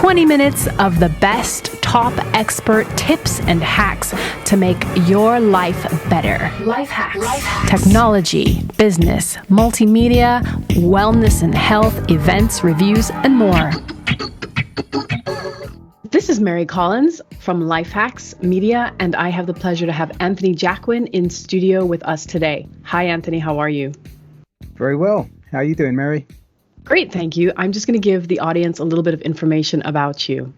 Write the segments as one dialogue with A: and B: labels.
A: 20 minutes of the best top expert tips and hacks to make your life better. LifeHakx. Technology, business, multimedia, wellness and health, events, reviews, and more. This is Mary Collins from LifeHakx Media, and I have the pleasure to have Anthony Jacquin in studio with us today. Hi, Anthony. How are you?
B: Very well. How are you doing, Mary?
A: Great, thank you. I'm just going to give the audience a little bit of information about you.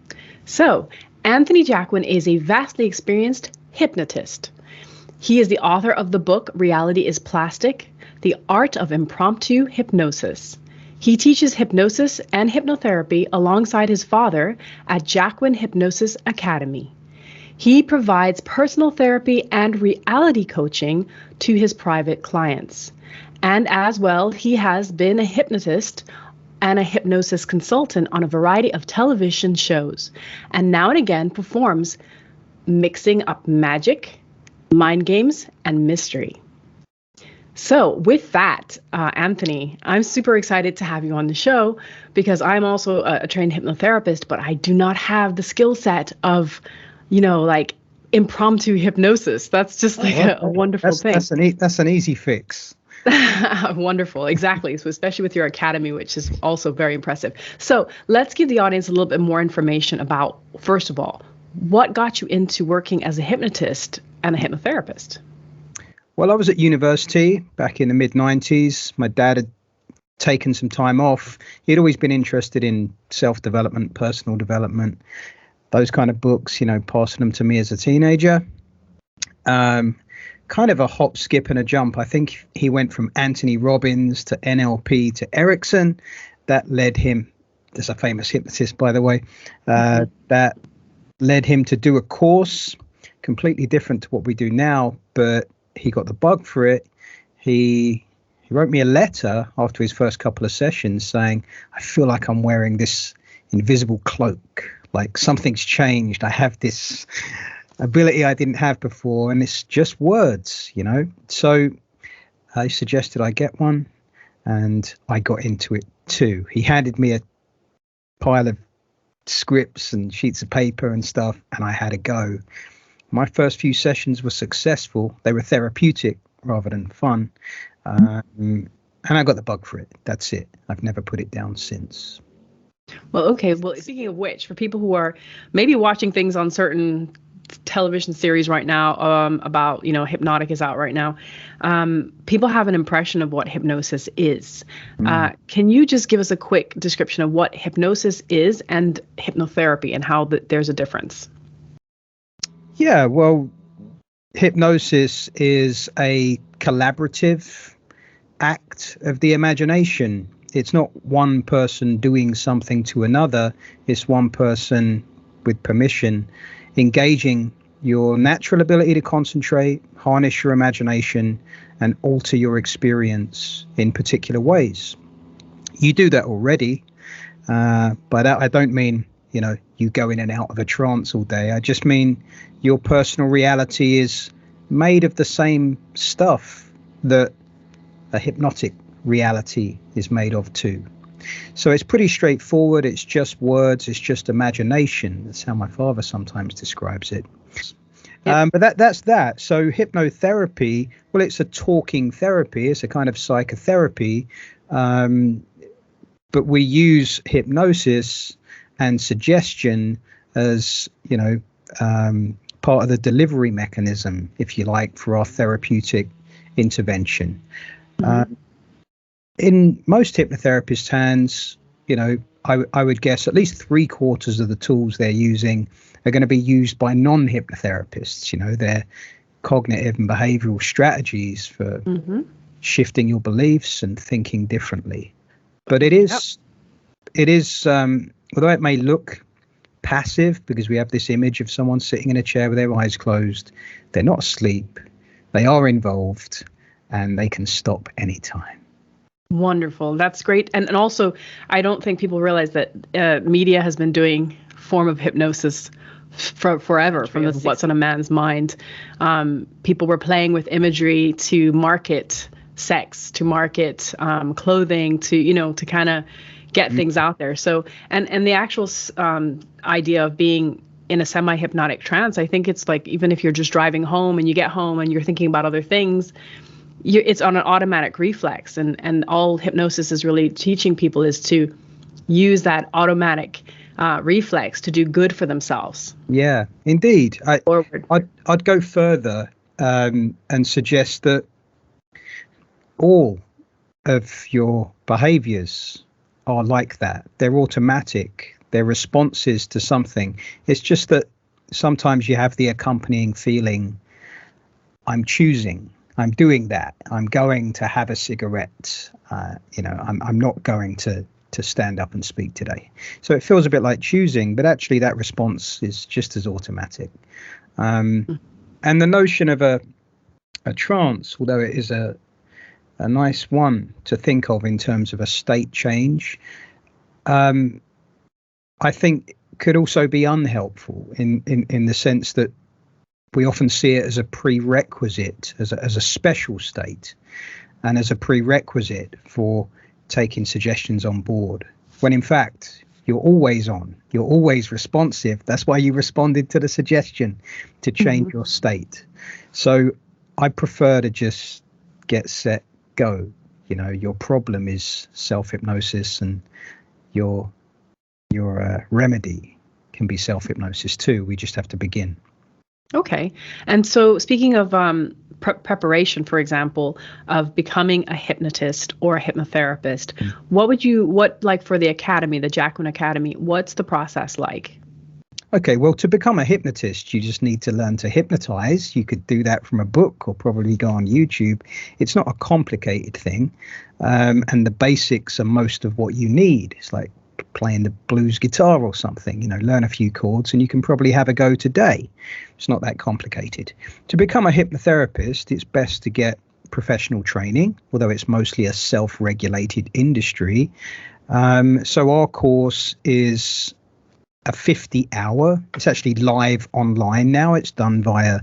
A: So, Anthony Jacquin is a vastly experienced hypnotist. He is the author of the book, Reality is Plastic, The Art of Impromptu Hypnosis. He teaches hypnosis and hypnotherapy alongside his father at Jacquin Hypnosis Academy. He provides personal therapy and reality coaching to his private clients. And as well, he has been a hypnotist and a hypnosis consultant on a variety of television shows, and now and again performs mixing up magic, mind games, and mystery. So with that, Anthony, I'm super excited to have you on the show because I'm also a trained hypnotherapist, but I do not have the skill set of, like impromptu hypnosis. That's just like a wonderful thing.
B: That's an easy fix.
A: Wonderful. Exactly. So especially with your academy, which is also very impressive. So let's give the audience a little bit more information about, first of all, what got you into working as a hypnotist and a hypnotherapist?
B: Well, I was at university back in the mid-90s. My dad had taken some time off. He'd always been interested in self-development, personal development, those kind of books, passing them to me as a teenager. Kind of a hop, skip and a jump. I think he went from Anthony Robbins to NLP to Erickson. That led him, there's a famous hypnotist, by the way, that led him to do a course completely different to what we do now, but he got the bug for it. He wrote me a letter after his first couple of sessions saying, I feel like I'm wearing this invisible cloak, like something's changed. I have this ability I didn't have before, and it's just words, So I suggested I get one, and I got into it too. He handed me a pile of scripts and sheets of paper and stuff, and I had a go. My first few sessions were successful. They were therapeutic rather than fun. And I got the bug for it. That's it. I've never put it down since.
A: Well, okay. Well, speaking of which, for people who are maybe watching things on certain television series right now about, Hypnotic is out right now, people have an impression of what hypnosis is. Can you just give us a quick description of what hypnosis is and hypnotherapy and how there's a difference?
B: Yeah, well, hypnosis is a collaborative act of the imagination. It's not one person doing something to another. It's one person with permission engaging your natural ability to concentrate, harness your imagination, and alter your experience in particular ways. You do that already. By that, I don't mean, you go in and out of a trance all day. I just mean your personal reality is made of the same stuff that a hypnotic reality is made of too. So it's pretty straightforward. It's just words. It's just imagination. That's how my father sometimes describes it. Yep. But that's that. So hypnotherapy, well, it's a talking therapy. It's a kind of psychotherapy. But we use hypnosis and suggestion as, part of the delivery mechanism, if you like, for our therapeutic intervention. In most hypnotherapists' hands, I would guess at least 3/4 of the tools they're using are going to be used by non-hypnotherapists. They're cognitive and behavioral strategies for shifting your beliefs and thinking differently. But it is, although it may look passive because we have this image of someone sitting in a chair with their eyes closed, they're not asleep. They are involved, and they can stop anytime.
A: Wonderful. That's great. And also, I don't think people realize that media has been doing form of hypnosis for forever, from what's on a man's mind. People were playing with imagery to market sex, to market clothing, to kind of get things out there. So, and the actual idea of being in a semi-hypnotic trance, I think it's like, even if you're just driving home and you get home and you're thinking about other things, it's on an automatic reflex. And all hypnosis is really teaching people is to use that automatic reflex to do good for themselves.
B: Yeah, indeed. I'd go further and suggest that all of your behaviors are like that. They're automatic. They're responses to something. It's just that sometimes you have the accompanying feeling, I'm choosing, I'm doing that, I'm going to have a cigarette, I'm not going to stand up and speak today. So it feels a bit like choosing, but actually that response is just as automatic. And the notion of a trance, although it is a nice one to think of in terms of a state change, I think could also be unhelpful in the sense that we often see it as a prerequisite, as a special state, and as a prerequisite for taking suggestions on board, when in fact you're always on, you're always responsive. That's why you responded to the suggestion to change your state. So I prefer to just get set, go. Your problem is self-hypnosis, and your remedy can be self-hypnosis too. We just have to begin.
A: Okay. And so, speaking of preparation, for example, of becoming a hypnotist or a hypnotherapist, what like for the academy, the Jacquin Academy, what's the process like?
B: Okay, well, to become a hypnotist, you just need to learn to hypnotize. You could do that from a book or probably go on YouTube. It's not a complicated thing. And the basics are most of what you need. It's like playing the blues guitar or something, learn a few chords and you can probably have a go today. It's not that complicated. To become a hypnotherapist, it's best to get professional training, although it's mostly a self-regulated industry. So our course is a 50-hour. It's actually live online now. It's done via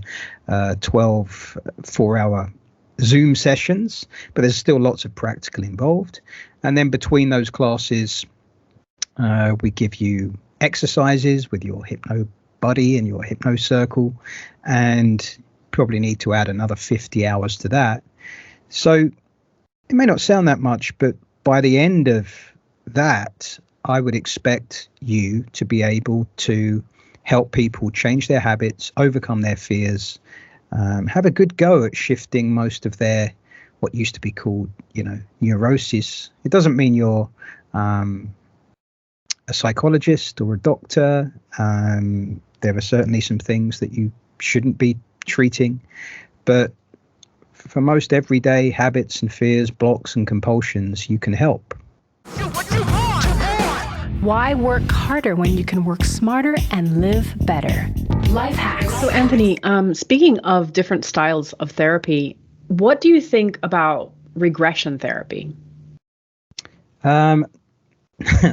B: 12 4-hour Zoom sessions, but there's still lots of practical involved. And then between those classes, we give you exercises with your hypno buddy and your hypno circle, and probably need to add another 50 hours to that. So it may not sound that much, but by the end of that, I would expect you to be able to help people change their habits, overcome their fears, have a good go at shifting most of their, what used to be called, neurosis. It doesn't mean you're a psychologist or a doctor. There are certainly some things that you shouldn't be treating, but for most everyday habits and fears, blocks and compulsions, you can help.
C: Why work harder when you can work smarter and live better? LifeHakx.
A: So Anthony, speaking of different styles of therapy, what do you think about regression therapy?
B: I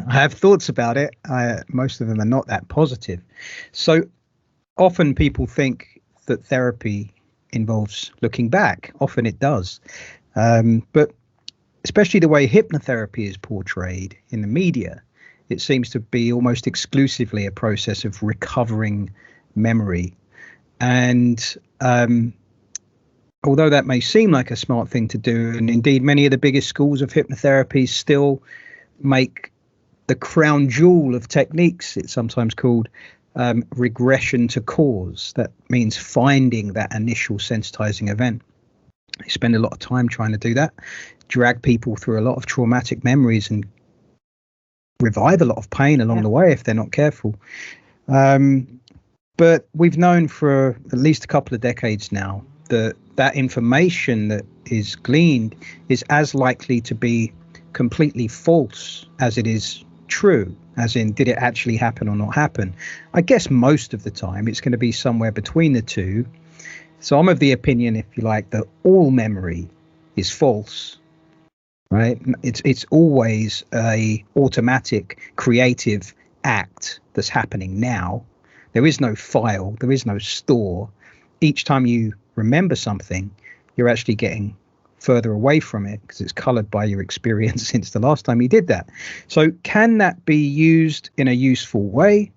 B: have thoughts about it. Most of them are not that positive. So often people think that therapy involves looking back. Often it does. But especially the way hypnotherapy is portrayed in the media, it seems to be almost exclusively a process of recovering memory. And although that may seem like a smart thing to do, and indeed many of the biggest schools of hypnotherapy still make the crown jewel of techniques, it's sometimes called regression to cause. That means finding that initial sensitizing event. They spend a lot of time trying to do that, drag people through a lot of traumatic memories and revive a lot of pain along the way if they're not careful. But we've known for at least a couple of decades now that information that is gleaned is as likely to be completely false as it is true, as in, did it actually happen or not happen? I guess most of the time it's going to be somewhere between the two. So I'm of the opinion, if you like, that all memory is false, right? It's always a automatic creative act that's happening now. There is no file, there is no store. Each time you remember something, you're actually getting further away from it because it's colored by your experience since the last time you did that. So can that be used in a useful way?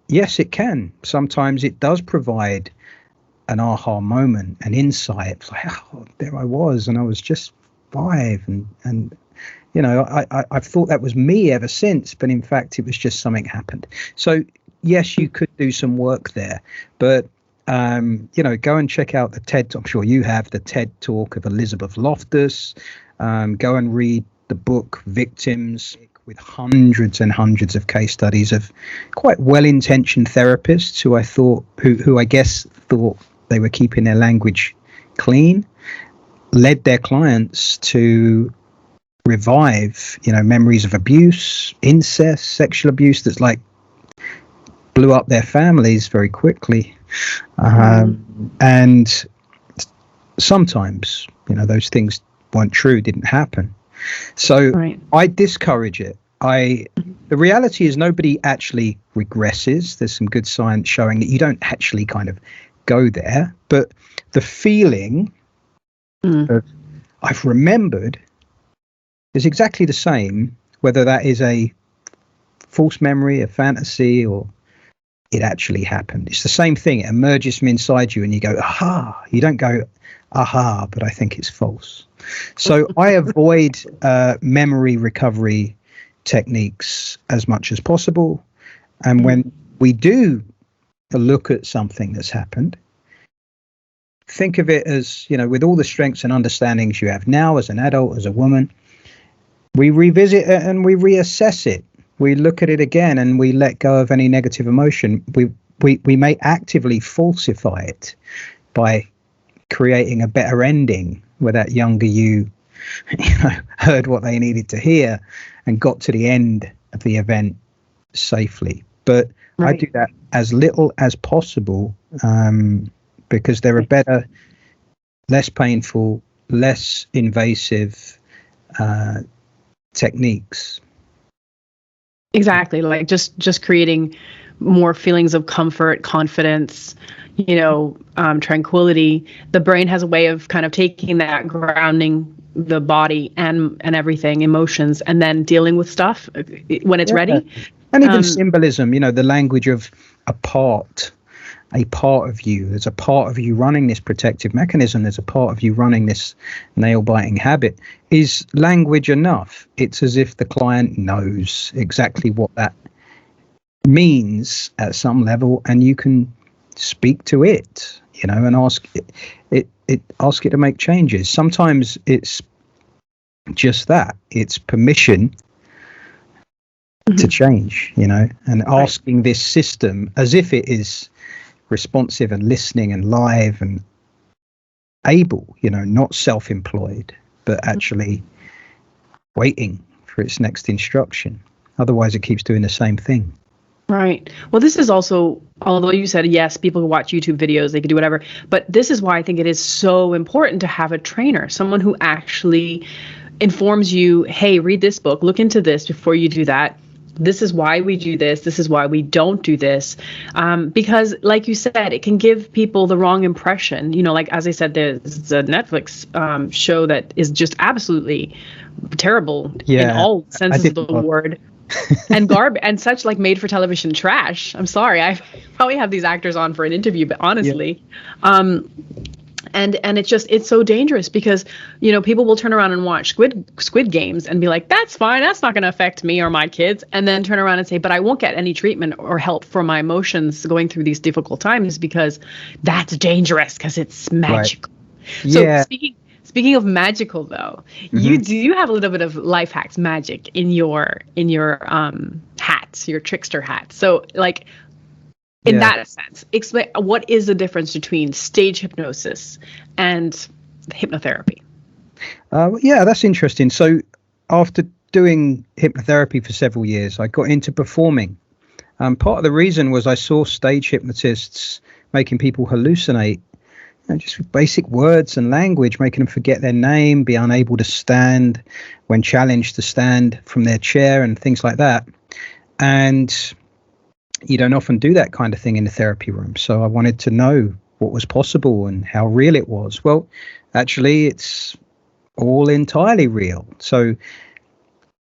B: Yes, it can. Sometimes it does provide an aha moment, an insight. It's like, oh, there I was, and I was just 5, and you know, I've thought that was me ever since, but in fact, it was just something happened. So yes, you could do some work there, but you know, go and check out the TED. I'm sure you have the TED talk of Elizabeth Loftus. Go and read the book Victims, with hundreds and hundreds of case studies of quite well-intentioned therapists who I guess thought they were keeping their language clean, led their clients to revive, you know, memories of abuse, incest, sexual abuse that's like blew up their families very quickly. And sometimes, you know, those things weren't true, didn't happen. So I discourage it. The reality is nobody actually regresses. There's some good science showing that you don't actually kind of go there, but the feeling of I've remembered is exactly the same, whether that is a false memory, a fantasy, or it actually happened. It's the same thing. It emerges from inside you and you go, aha. You don't go, aha, but I think it's false. So I avoid memory recovery techniques as much as possible. And when we do look at something that's happened, think of it as, you know, with all the strengths and understandings you have now as an adult, as a woman, we revisit it and we reassess it. We look at it again and we let go of any negative emotion. We may actively falsify it by creating a better ending where that younger you know, heard what they needed to hear and got to the end of the event safely. But I do that as little as possible because there are better, less painful, less invasive techniques.
A: Exactly. Like just creating more feelings of comfort, confidence, you know, tranquility. The brain has a way of kind of taking that, grounding the body and everything, emotions, and then dealing with stuff when it's ready.
B: And even symbolism, you know, the language of a part of you. There's a part of you running this protective mechanism. There's a part of you running this nail-biting habit. Is language enough? It's as if the client knows exactly what that means at some level, and you can speak to it, you know, and ask it to make changes. Sometimes it's just that. It's permission to change, you know, and asking this system as if it is responsive and listening and live and able, you know, not self-employed, but actually waiting for its next instruction. Otherwise, it keeps doing the same thing.
A: Right. Well, this is also, although you said, yes, people can watch YouTube videos, they can do whatever, but this is why I think it is so important to have a trainer, someone who actually informs you, hey, read this book, look into this before you do that. This is why we do this. This is why we don't do this. Because like you said, it can give people the wrong impression. You know, like, as I said, there's a Netflix show that is just absolutely terrible in all senses of the word. and such, like, made for television trash. I'm sorry. I probably have these actors on for an interview, but honestly, and it's so dangerous because, you know, people will turn around and watch Squid Games and be like, that's fine, that's not going to affect me or my kids, and then turn around and say, but I won't get any treatment or help for my emotions going through these difficult times because that's dangerous because it's magical. So speaking of magical, though, you do have a little bit of LifeHakx magic in your hats, your trickster hats. So, like, in that sense, explain what is the difference between stage hypnosis and hypnotherapy?
B: That's interesting. So after doing hypnotherapy for several years, I got into performing. Part of the reason was I saw stage hypnotists making people hallucinate, you know, just with basic words and language, making them forget their name, be unable to stand when challenged to stand from their chair and things like that. And you don't often do that kind of thing in the therapy room. So I wanted to know what was possible and how real it was. Well, actually, it's all entirely real. So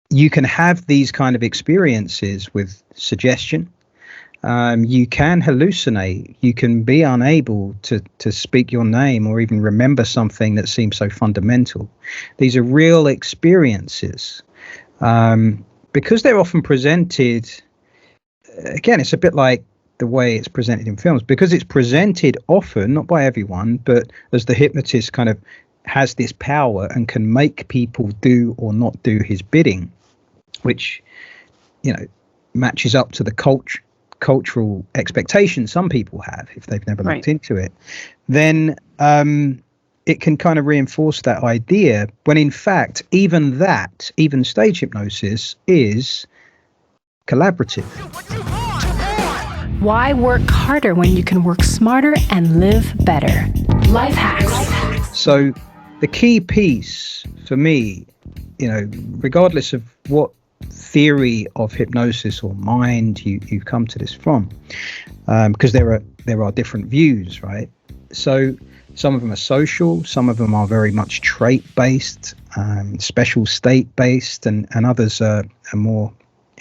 B: you can have these kind of experiences with suggestion. You can hallucinate. You can be unable to speak your name or even remember something that seems so fundamental. These are real experiences. Because they're often presented, again, it's a bit like the way it's presented in films, because it's presented often, not by everyone, but as the hypnotist kind of has this power and can make people do or not do his bidding, which, matches up to the cultural expectations some people have if they've never looked into it, then it can kind of reinforce that idea, when in fact, even stage hypnosis is collaborative.
C: Why work harder when you can work smarter and live better? LifeHakx.
B: So the key piece for me, regardless of what theory of hypnosis or mind you come to this from, because there are different views, right? So some of them are social, some of them are very much trait-based, special state-based, and others are more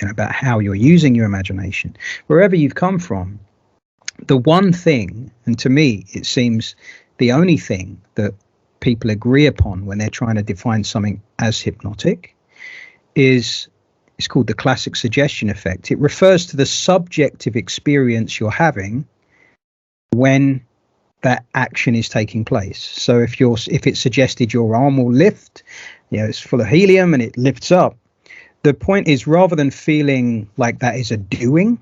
B: about how you're using your imagination. Wherever you've come from, the one thing, and to me it seems the only thing that people agree upon when they're trying to define something as hypnotic, is it's called the classic suggestion effect. It refers to the subjective experience you're having when that action is taking place. So if it's suggested your arm will lift, it's full of helium and it lifts up. The point is, rather than feeling like that is a doing,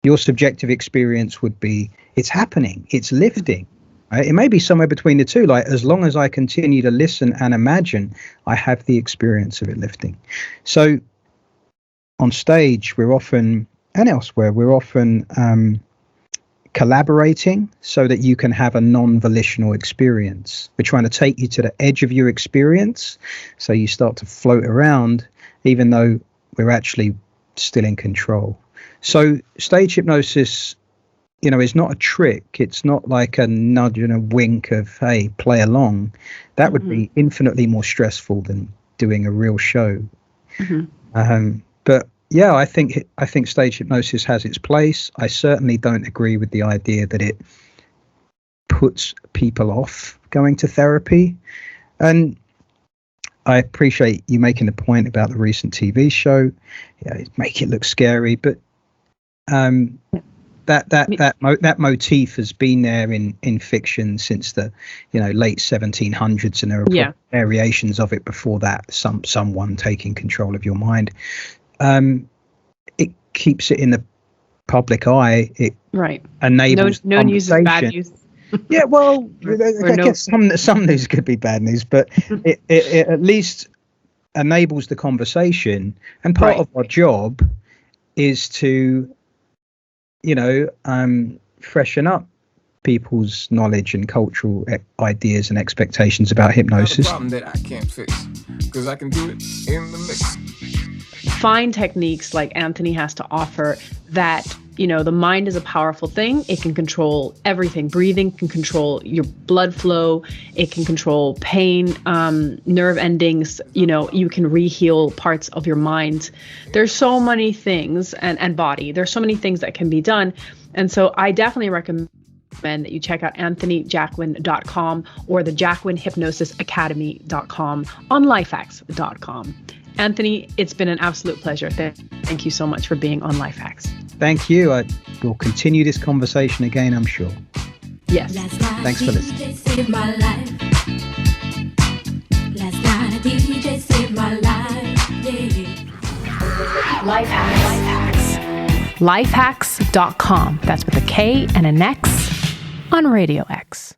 B: your subjective experience would be, it's happening, it's lifting. Right? It may be somewhere between the two. Like, as long as I continue to listen and imagine, I have the experience of it lifting. So on stage, we're often, and elsewhere, we're often collaborating so that you can have a non-volitional experience. We're trying to take you to the edge of your experience, so you start to float around, even though we're actually still in control. So stage hypnosis, is not a trick. It's not like a nudge and a wink of, hey, play along. That would be infinitely more stressful than doing a real show. But yeah, I think stage hypnosis has its place. I certainly don't agree with the idea that it puts people off going to therapy. And I appreciate you making the point about the recent TV show. Make it look scary, but that motif has been there in fiction since the late 1700s, and there are variations of it before that. Someone taking control of your mind. It keeps it in the public eye. It enables
A: no news is bad news.
B: Yeah, well, I guess some news could be bad news, but it at least enables the conversation. And part of our job is to, freshen up people's knowledge and cultural ideas and expectations about hypnosis.
D: Problem that I can't fix, because I can do it in the mix.
A: Find techniques like Anthony has to offer that, the mind is a powerful thing. It can control everything. Breathing can control your blood flow. It can control pain, nerve endings. You can re-heal parts of your mind. There's so many things, and body. There's so many things that can be done. And so I definitely recommend that you check out AnthonyJacquin.com or the Jacquin Hypnosis Academy.com on LifeHakx.com. Anthony, it's been an absolute pleasure. Thank you so much for being on LifeHakx.
B: Thank you. I will continue this conversation again, I'm sure.
A: Yes.
B: Thanks for listening.
C: LifeHakx.com. That's with a K and an X on Radio X.